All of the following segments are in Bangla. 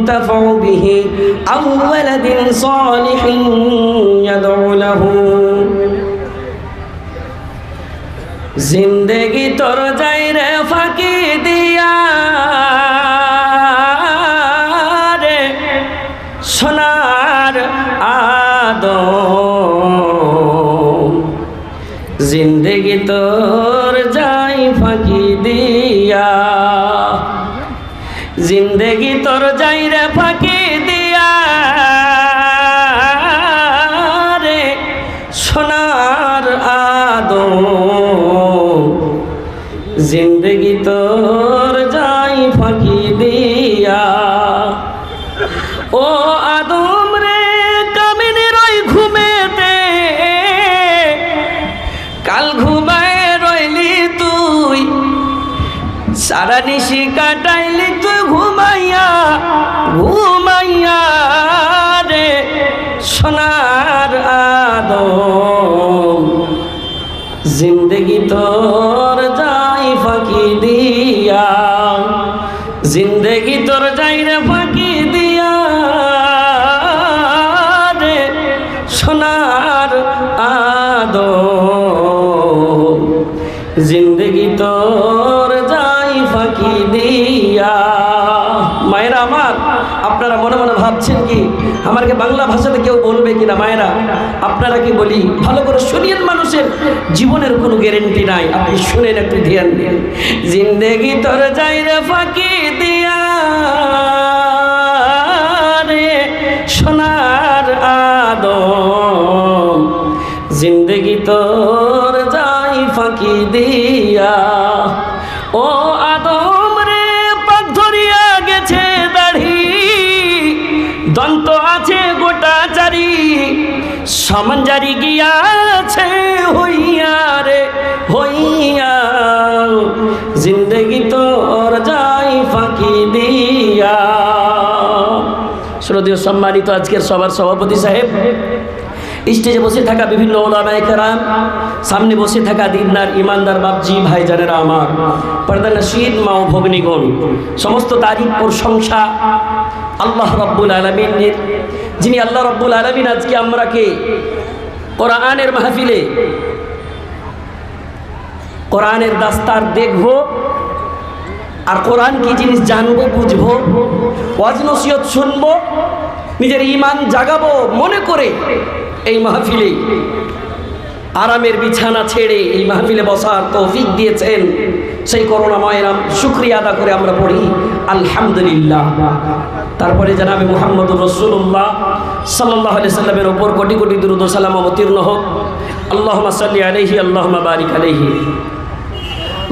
ينتفع به أو ولد صالح يدعو له जिंदगी तोर जाई रे फाकी दिया रे सोनार आदम जिंदगी तोर जाई फाकी दिया जिंदगी तोर जाई रे फाकी दिया रे सोनार आदम जिंदगी तोर जाई फाकी दिया ओ आदम रे कामिनी रई घुमेते काल घुमाए रইলি তুই সারা নিশি কাটাইলি তুই ঘুমাইয়া ঘুমাইয়া রে সোনার আদম जिंदगी तोर जाई फाकी दिया जिंदगी तोर जाई रे फाकी दिया रे सोनार आदम जिंदगी तोर जाई फाकी दिया मायरा आमार আপনারা মনে মনে ভাবছেন কি আমাকে বাংলা ভাষাতে কেউ বলবে কিনা মায়েরা আপনারা কি বলি ভালো করে শুনিয়েন মানুষের জীবনের কোনো গ্যারান্টি নাই আপনি শুনেন একটু ধ্যান দিন জিন্দেগি তোর যাই রে ফাঁকি দিয়া রে সোনার আদম জিন্দেগি তোর যাই ফাঁকি দিয়া ও আদম রে পাক ধরিয়া গেছে দাড়ি দন্ত আছে গোটা চারি সমান জারি গিয়াছে হইয়া রে হইয়া জিন্দগি তোর যাই ফাঁকি দিয়া শ্রদ্ধেয় সম্মানিত আজকের সবার সভাপতি সাহেব স্টেজে বসে থাকা বিভিন্ন ওলামায়ে কেরাম সামনে বসে থাকা দিনদার ইমানদার বাপজি ভাইজানেরা আমার পর্দানশীন মা ও ভগ্নীগণ সমস্ত তারিফ প্রশংসা আল্লাহ রাব্বুল আলামিনের যিনি আল্লাহ রাব্বুল আলামিন আজকে আমরাকে কোরআনের মাহফিলে কোরআনের দাস্তার দেখব আর কোরআন কি জিনিস জানবো বুঝবো ওয়াজ নসিহত শুনবো নিজের ঈমান জাগাবো মনে করে এই মাহফিলে আরামের বিছানা ছেড়ে এই মাহফিলে বসার তৌফিক দিয়েছেন সেই করুণাময় নাম শুকরিয়া আদা করে আমরা পড়ি আলহামদুলিল্লাহ তারপরে জনাবে মুহাম্মদুর রাসূলুল্লাহ সাল্লাল্লাহু আলাইহি সাল্লামের উপর কোটি কোটি দুরূদ ও সালাম অবতীর্ণ হোক আল্লাহুম্মা সাল্লি আলাইহি আল্লাহুম্মা বারিক আলাইহি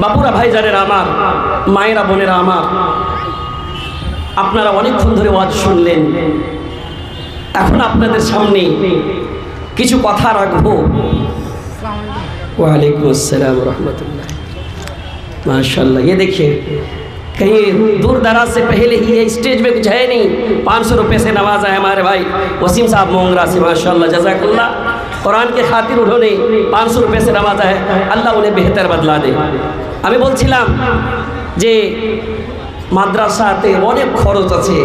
বাপুরা ভাইজানেরা আমার মায়েরা বোনেরা আমার আপনারা অনেকক্ষণ ধরে ওয়াজ শুনলেন এখন আপনাদের সামনে কিছু কথা রাখবো वालेकुम अस्सलाम रहमतुल्लाह माशाल्लाह ये देखिए कहीं दूर दराज से पहले ही ये स्टेज में कुछ है नहीं 500 रुपये से नवाजा है हमारे भाई वसीम साहब मोंगरा से माशाल्लाह जज़ाकल्लाह कुरान के खातिर उन्होंने 500 रुपये से नवाजा है अल्लाह उन्हें बेहतर बदला दे আমি বলছিলাম যে মাদ্রাসাতে অনেক খরচ আছে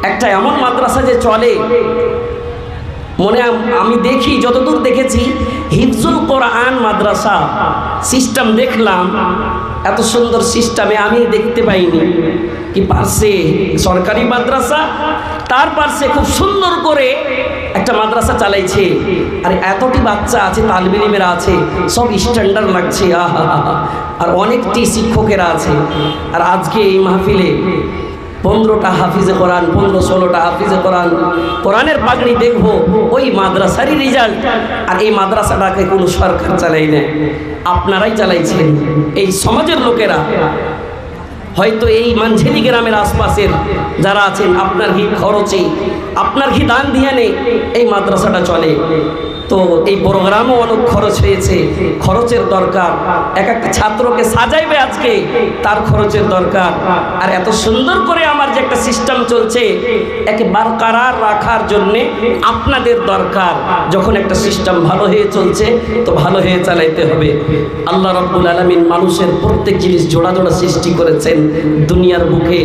একটা এমন মাদ্রাসা যে চলে মনে আমি দেখি যতদূর দেখেছি হিফজুল কোরআন মাদ্রাসা সিস্টেম দেখলাম এত সুন্দর সিস্টেমে আমি দেখতে পাইনি কি পাশে সরকারি মাদ্রাসা তার পাশে খুব সুন্দর করে একটা মাদ্রাসা চালাইছে আর এতটি বাচ্চা আছে তালিবে ইলমেরা আছে সব স্ট্যান্ডার্ড লাগছে আহা আর অনেকটি শিক্ষকেরা আছে আর আজকে এই মাহফিলে 15টা হাফিজে কোরআন 15-16টা হাফিজে কোরআন কোরআনের পাগড়ি দেখবো ওই মাদ্রাসারই রেজাল্ট আর এই মাদ্রাসাটাকে কোনো সরকার চালাই না আপনারাই চালাইছেন এই সমাজের লোকেরা হয়তো এই মানঝেলি গ্রামের আশপাশের যারা আছেন আপনার কি খরচে আপনার কি দান দিয়ে এই মাদ্রাসাটা চলে তো এই প্রোগ্রামও অনেক খরচ হয়েছে, খরচের দরকার। এক একটা ছাত্রকে সাজাইবে আজকে, তার খরচের দরকার। আর এত সুন্দর করে আমার যে একটা সিস্টেম চলছে, একে বরকরার রাখার জন্যে আপনাদের দরকার। যখন একটা সিস্টেম ভালো হয়ে চলছে তো ভালো হয়ে চালাইতে হবে। আল্লাহ রাব্বুল আলামিন মানুষের প্রত্যেক জিনিস জোড়া জোড়া সৃষ্টি করেছেন দুনিয়ার বুকে।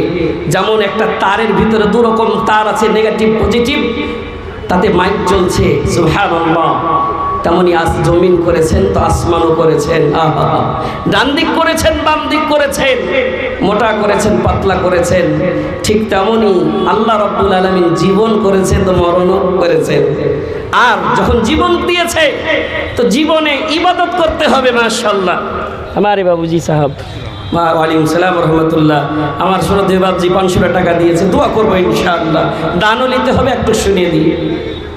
যেমন একটা তারের ভিতরে দু রকম তার আছে, নেগেটিভ পজিটিভ, তাতে মাইক চলছে, সুবহানাল্লাহ। তেমনি জমিন করেছেন তো আসমানও করেছেন, ডান দিক করেছেন বাম দিক করেছেন, মোটা করেছেন পাতলা করেছেন। ঠিক তেমনি আল্লাহ রাব্বুল আলামিন জীবন করেছেন তো মরণও করেছেন। আর যখন জীবন দিয়েছে তো জীবনে ইবাদত করতে হবে। মাশাআল্লাহ, हमारे बाबूजी साहब, ওয়ালাইকুম সালাম রহমতুল্লাহ, আমার শ্রদ্ধেয় বাবজি 500 টাকা দিয়েছে, দোয়া করবো ইনশাআল্লাহ। দানও নিতে হবে, একটু শুনিয়ে দিই।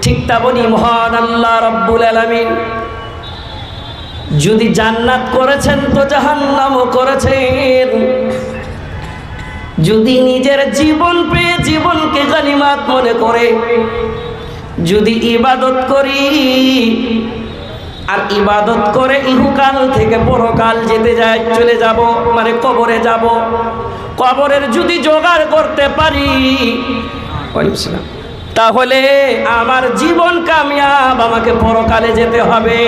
ঠিক তেমনি মহান আল্লাহ রাব্বুল আলামিন যদি জান্নাত করেছেন তো জাহান্নামও করেছেন। যদি নিজের জীবন পেয়ে জীবনকে গনিমত মনে করে যদি ইবাদত করি, আর ইবাদত করে ইহকাল থেকে পরকাল যেতে যায়, চলে যাব, মানে কবরে যাব। কবরের যদি জোগাড় করতে পারি তাহলে আমার জীবন কামিয়াব, আমাকে পরকালে যেতে হবে।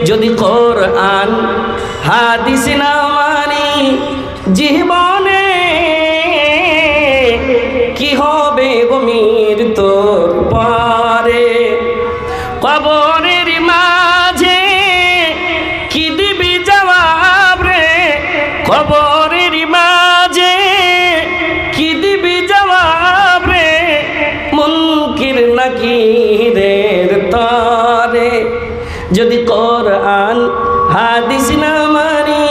যদি কোরআন হাদিস না মানি জীবনে কি হবে গো মৃত্যুর পরে। কবরের মাঝে কি দিবি জবাব রে, কবরের মাঝে কি দিবি জবাব রে, মুনকির নাকিরের তরে। যদি কোরআন হাদিস না মানি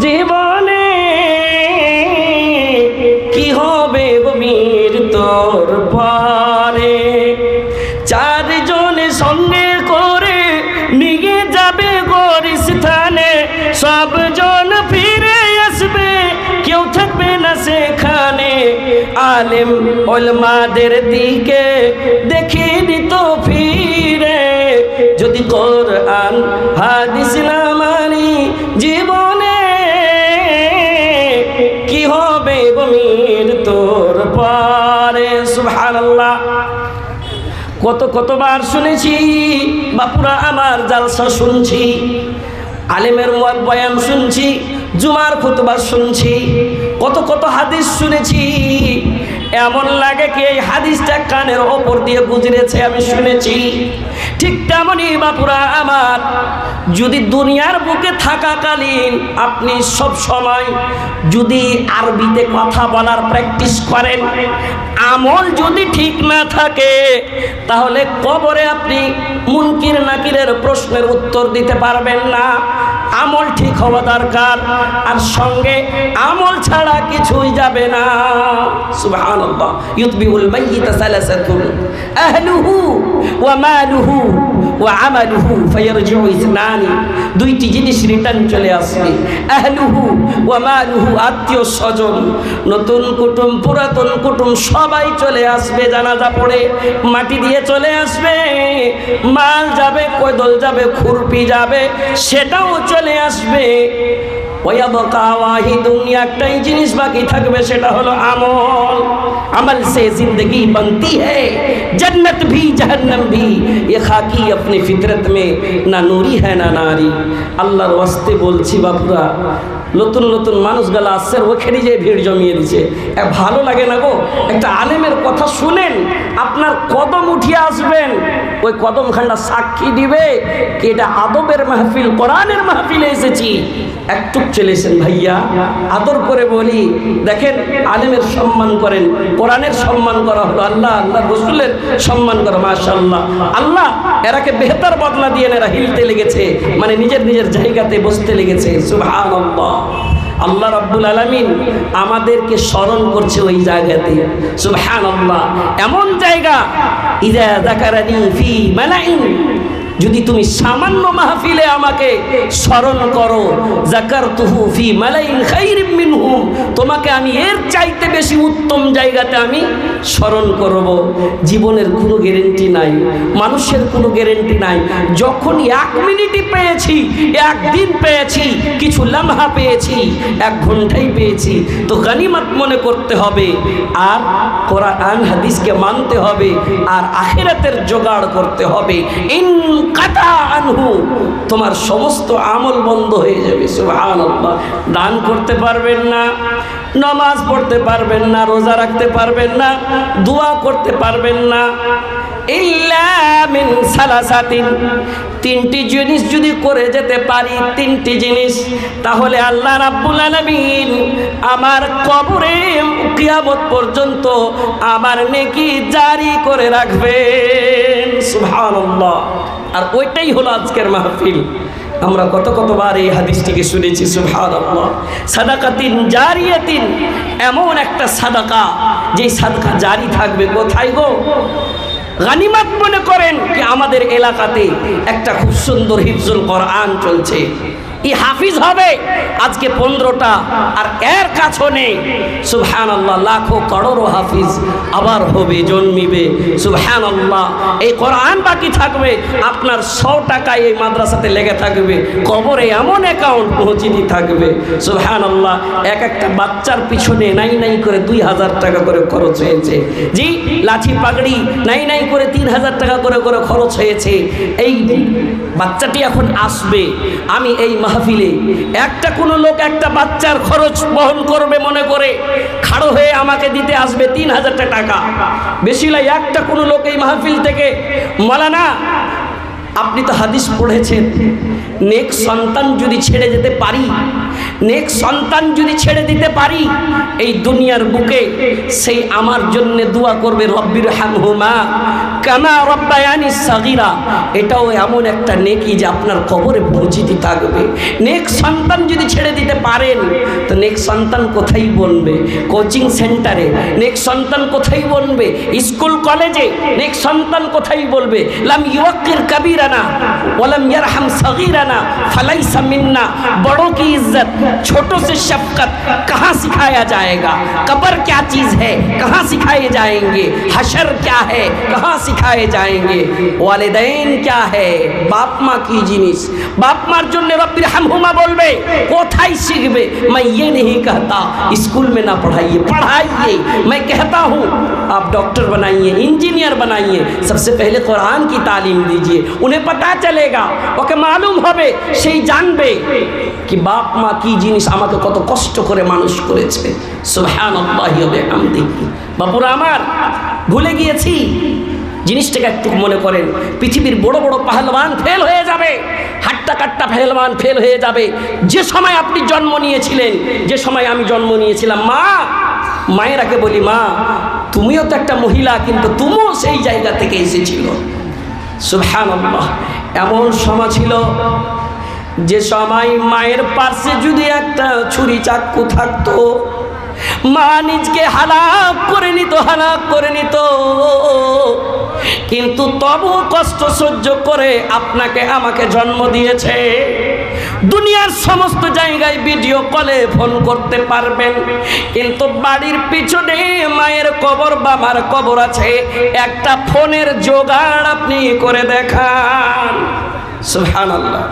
জীবনে কি হবে গো মৃত্যুর পরে। চারজনে সঙ্গে করে নিয়ে যাবে গোরস্থানে, সবজন ফিরে আসবে, কেউ থাকবে না সেখানে। আলেম উলামাদের দিকে দেখে দিত ফিরে। যদি কোরআন হাদিস না মানি জীবনে কি হবে গো মৃত্যুর পরে। সুবহানাল্লাহ। কতবার শুনেছি বাপুরা, আমার জালসা শুনছি, আলেমের বয়ান শুনছি, জুমার খুতবা শুনছি, কত হাদিস শুনেছি। এমন লাগে কি এই হাদিসটা কানের ওপর দিয়ে গুজরেছে, আমি শুনেছি। ঠিক তেমনই বাপুরা আমার, যদি দুনিয়ার বুকে থাকাকালীন আপনি সব সময় যদি আরবিতে কথা বলার প্র্যাকটিস করেন, আমল যদি ঠিক না থাকে তাহলে কবরে আপনি মুনকির নাকিরের প্রশ্নের উত্তর দিতে পারবেন না। আমল ঠিক হওয়া দরকার, আর সঙ্গে আমল ছাড়া কিছুই যাবে না। সুবহানাল্লাহ। ইউতবিউল মাইয়িত সালাসাতুন আহলুহু ওয়া মালুহু ওয়া আমালুহু ফায়ারজিউ ইসনানি। দুইটি জিনিস রিটার্ন চলে আসবে। আহলুহু ওয়া মালুহু, আত্মীয় স্বজন, নতুন কুটুম পুরাতন কুটুম সবাই চলে আসবে। জানাজা পড়ে মাটি দিয়ে চলে আসবে, মাল যাবে, কোদল যাবে, খুরপি যাবে, সেটাও চলে আসবে। ওয়ায়াবকা ওয়াহিদুন, একটাই জিনিস বাকি থাকবে, সেটা হলো আমল। আমল से जिंदगी बनती है, जन्नत भी जहन्नम भी, ये खाकी अपनी फितरत में ना नूरी है ना नारी। আল্লাহর ওয়াস্তে বলছি বাপুরা, নতুন নতুন মানুষগুলো আসছে, ওখানে যে ভিড় জমিয়ে দিচ্ছে, ভালো লাগে না গো। একটা আলেমের কথা শুনেন, আপনার কদম উঠিয়ে আসবেন, ওই কদম খান্ডা সাক্ষী দিবে কি এটা আদবের মাহফিল, কোরআনের মাহফিলে এসেছি। একটু চলেছেন ভাইয়া, আদর করে বলি, দেখেন আলেমের সম্মান করেন, কোরআনের সম্মান করা হলো, আল্লাহ আল্লাহ রসুলের সম্মান করা। মাশাআল্লাহ, আল্লাহ এরাকে বেহতর বদলা দিয়ে এরা হিলতে লেগেছে, মানে নিজের নিজের জায়গাতে বসতে লেগেছে। সুবহানাল্লাহ। আল্লাহ রাব্বুল আলামিন আমাদেরকে স্মরণ করছে ওই জায়গাতে। সুবহানাল্লাহ। এমন জায়গা, ইযা যাকারানি ফি মালাইন, যদি তুমি সামান্য মাহফিলে আমাকে স্মরণ করো, যাকারতুহু ফি মালাইন খায়রিম মিনহুম, তোমাকে আমি এর চাইতে বেশি উত্তম জায়গাতে আমি স্মরণ করব। জীবনের কোনো গ্যারেন্টি নাই, মানুষের কোনো গ্যারেন্টি নাই। যখন 1 মিনিটই পেয়েছি, 1 দিন পেয়েছি, কিছু লামহা পেয়েছি, 1 ঘন্টাই পেয়েছি, তো গনিমত মনে করতে হবে, আর কোরআন হাদিসকে মানতে হবে, আর আখিরাতের জোগাড় করতে হবে। ইন কাতা আনহু, তোমার সমস্ত আমল বন্ধ হয়ে যাবে। সুবহানাল্লাহ। দান করতে পারবেন না, নামাজ পড়তে পারবেন না, রোজা রাখতে পারবেন না, দোয়া করতে পারবেন না, ইল্লা মিন সালাসাতিন, 3টি জিনিস যদি করে যেতে পারি, 3টি জিনিস, তাহলে আল্লাহ রাব্বুল আলামিন আমার কবরে কিয়ামত পর্যন্ত আমার নেকি জারি করে রাখবেন। সুবহানাল্লাহ। আর ওইটাই হলো আজকের মাহফিল। আমরা কতবার এই হাদিসটিকে শুনেছি। সুবহানাল্লাহ। সাদাকাতিন জারিয়াতিন, এমন একটা সাদাকা যেই সাদাকা জারি থাকবে। কোথায় গো? গনিমত মনে করেন কি আমাদের এলাকাতে একটা খুব সুন্দর হিফজুল কোরআন চলছে, এই হাফিজ হবে আজকে 15টা, আর এর কাছে নেই। সুবহানাল্লাহ। লাখো করোড়ো হাফিজ আবার হবে, জন্মিবে। সুবহানাল্লাহ। এই কোরআন বাকি থাকবে, আপনার 100 টাকা এই মাদ্রাসাতে লেগে থাকবে, কবরে এমন অ্যাকাউন্ট পৌঁছিয়ে থাকবে। সুবহানাল্লাহ। একটা বাচ্চার পিছনে নাই করে 2000 টাকা করে খরচ হয়েছে। জি, লাঠি পাগড়ি নাই করে 3000 টাকা করে খরচ হয়েছে। এই বাচ্চাটি এখন আসবে, আমি এই মাহফিলে একটা কোনো লোক একটা বাচ্চার খরচ বহন করবে মনে করে খাড়ো হয়ে আমাকে দিতে আসবে 3000 টাকা। বেশি লাই একটা কোনো লোক এই মাহফিল থেকে, মাওলানা আপনি তো হাদিস পড়েছেন, নেক সন্তান যদি ছেড়ে যেতে পারি, নেক সন্তান যদি ছেড়ে দিতে পারি এই দুনিয়ার বুকে, সেই আমার জন্য দোয়া করবে, রব্বির হামহুমা কামা রব্বায়ানি সাগীরা। এটাও এমন একটা নেকি যে আপনার কবরে পৌঁছিতে থাকবে। নেক সন্তান যদি ছেড়ে দিতে পারেন, তো নেক সন্তান কোথায় বলবে? কোচিং সেন্টারে। নেক সন্তান কোথায় বলবে? স্কুল কলেজে। নেক সন্তান কোথায় বলবে? লাম ইউক্কির কবীরানা ওয়ালাম ইয়ারহাম সগীরানা ফালাইসা মিন্না। बड़ों की इज्जत, छोटों से शफकत कहाँ सिखाया जाएगा? कब्र क्या चीज़ है, कहाँ सिखाए जाएंगे? हशर क्या है, कहाँ सिखाए जाएंगे? वालिदैन क्या है, बाप माँ की जिनिस। बाप मार জন্য रब्बिर हमहुमा बोलबे, कोथाई सीखबे? मैं ये नहीं कहता स्कूल में ना पढ़ाइए, पढ़ाइए। मैं कहता हूँ आप डॉक्टर बनाइए, इंजीनियर बनाइए, सबसे पहले कुरान की तालीम दीजिए। उन्हें पता चलेगा, ওকে মালুম হবে, সেই জানবে কি বাপ মা কি জিনিস, আমাকে কত কষ্ট করে মানুষ করেছে। সুবহানাল্লাহি ওয়া বিহামদিহি। বাপুরা আমার, ভুলে গিয়েছি জিনিসটাকে একটু মনে করেন। পৃথিবীর বড় বড় পাহলওয়ান ফেল হয়ে যাবে, হাট্টা কাট্টা পাহলওয়ান ফেল হয়ে যাবে। যে সময় আপনি জন্ম নিয়েছিলেন, যে সময় আমি জন্ম নিয়েছিলাম, মায়েরাকে বলি, মা তুমিও তো একটা মহিলা, কিন্তু তুমিও সেই জায়গা থেকে এসেছিল। সুবহানাল্লাহ। এমন সময় ছিল যে সময় মায়ের পাশে যদি একটা ছুরি চাকু থাকতো, মা নিজকে হালাক করে নিত, কিন্তু তবু কষ্ট সহ্য করে আপনাকে আমাকে জন্ম দিয়েছে। দুনিয়ার সমস্ত জায়গায় ভিডিও কলে ফোন করতে পারবেন, কিন্তু বাড়ির পিছনে মায়ের কবর বা মার কবর আছে, একটা ফোনের জোগাড় আপনি করে দেখান। সুবহানাল্লাহ।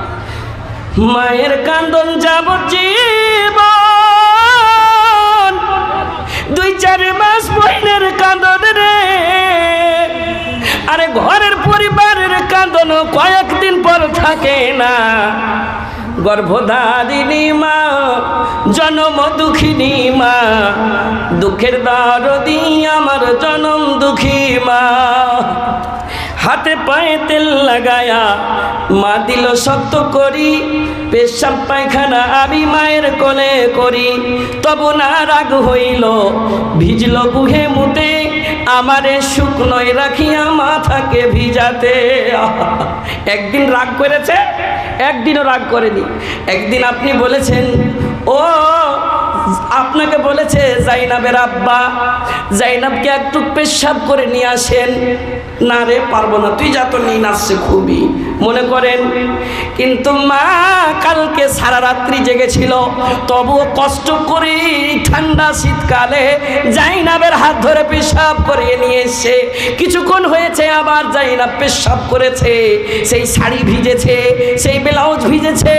মায়ের কান্দন যাবজ্জীবন, 2-4 মাস বইনের কান্দন রে, আরে ঘরের পরিবারের কান্দন কয়েকদিন পর থাকে না। গর্ভধারিণী মা, জনম দুঃখিনী মা, দুঃখের দরদি আমার জনম দুঃখী মা। হাতে পায়ে তেল লাগায়া মা দিল শক্ত করি, পেশাব পায়খানা আমি মায়ের কোলে করি, তবু না রাগ হইল, ভিজল গুহে মুতে, আমারে শুকনোয় রাখিয়া মাথাকে ভিজাতে। একদিন রাগ করেছে, একদিনও রাগ করেনি। একদিন আপনি বলেছেন, ও আপনাকে বলেছে জাইনাবের আব্বা, জাইনাবকে একটু পেশাব করে নিয়ে আসেন। না রে পারবো না, তুই যা, তো নিন আসছে খুবই। মনে করেন। কিন্তু মা কালকে সারা রাত্রি জেগেছিল, তবুও কষ্ট করে ঠান্ডা শীতকালে জাইনাবের হাত ধরে পেশাব করিয়ে নিয়ে এসে কিছুক্ষণ হয়েছে আবার জাইনাব পেশাব করেছে, সেই শাড়ি ভিজেছে, সেই ব্লাউজ ভিজেছে,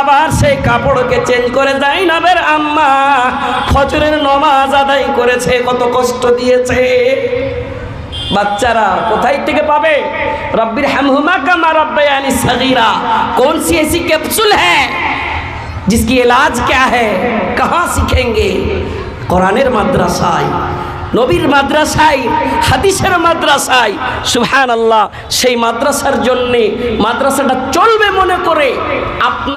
আবার সেই কাপড়কে চেঞ্জ করে জাইনাবের আম্মা ফজরের নামাজ আদায় করেছে। কত কষ্ট দিয়েছে। বাচ্চারা কোথায় থেকে পাবে? রব্বির হামহুমা কামা রব্বায়ানি সগীরা कौन सी ऐसी कैप्सूल है जिसकी इलाज क्या है? कहाँ सीखेंगे? কোরআনের মাদ্রাসায়, নবীর মাদ্রাসায়, হাদিসের মাদ্রাসায়। সুবহানাল্লাহ। সেই মাদ্রাসার জন্যে মাদ্রাসাটা চলবে মনে করে আপনার